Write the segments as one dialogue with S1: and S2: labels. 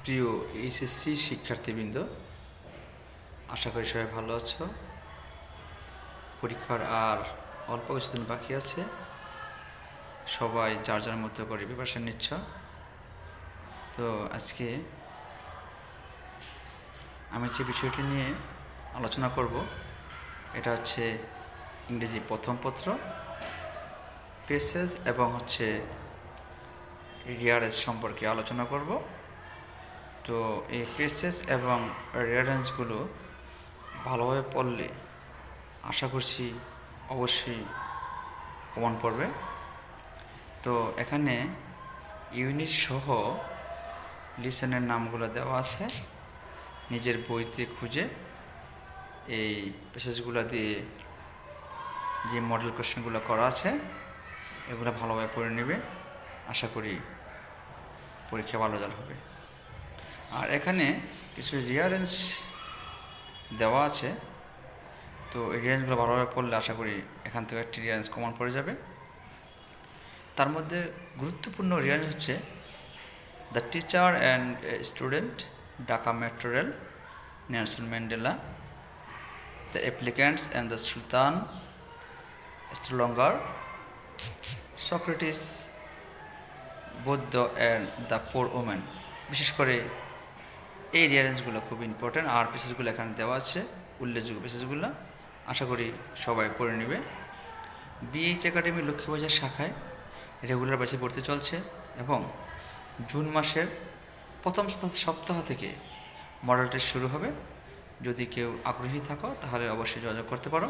S1: প্রিয় এইচএসসি শিক্ষার্থীবৃন্দ, আশা করি সবাই ভালো আছো। পরীক্ষার আর অল্প কিছুদিন বাকি আছে। সবাই যার যার মতো করে প্রিপারেশন নিচ্ছ। তো আজকে আমি যে বিষয়টি নিয়ে আলোচনা করব, এটা হচ্ছে ইংরেজি প্রথম পত্র, পেসেজ এবং রিয়ারেন্স সম্পর্কে আলোচনা করব। তো এই পেসেজ এবং রিয়ারেন্সগুলো ভালোভাবে পড়লে আশা করছি অবশ্যই কমন পড়বে। তো এখানে ইউনিট সহ লিসেনের নামগুলো দেওয়া আছে। নিজের বইতে খুঁজে এই পেসেজগুলো দিয়ে যে মডেল কোশ্চেনগুলো করা আছে এগুলো ভালোভাবে পড়ে নেবে। আশা করি পরীক্ষা ভালো রেজাল্ট হবে। আর এখানে কিছু রিয়ারেন্স দেওয়া আছে। তো এই রিয়ারেন্সগুলো ভালোভাবে পড়লে আশা করি এখান থেকে একটি রিয়ারেন্স কমন পড়ে যাবে। তার মধ্যে গুরুত্বপূর্ণ রিয়ারেন্স হচ্ছে the teacher and student, Dhaka metro rail, Nelson Mandela, the applicants and the sultan, স্ট্রলঙ্গার, Socrates, Buddha and the poor women. বিশেষ করে এই রিয়ারেন্সগুলো খুব ইম্পর্ট্যান্ট। আর পেসেজগুলো এখানে দেওয়া আছে, উল্লেখযোগ্য পেসেজগুলো আশা করি সবাই পড়ে নেবে। বিএইচ একাডেমি লক্ষ্মীবাজার শাখায় রেগুলার ব্যাচে পড়তে চলছে এবং জুন মাসের প্রথম সপ্তাহ থেকে মডেল টেস্ট শুরু হবে। যদি কেউ আগ্রহী থাকো তাহলে অবশ্যই যোগাযোগ করতে পারো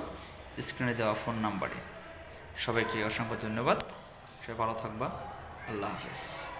S1: স্ক্রিনে দেওয়া ফোন নাম্বারে। সবাইকে অসংখ্য ধন্যবাদ। সবাই ভালো থাকবা। আল্লাহ হাফেজ।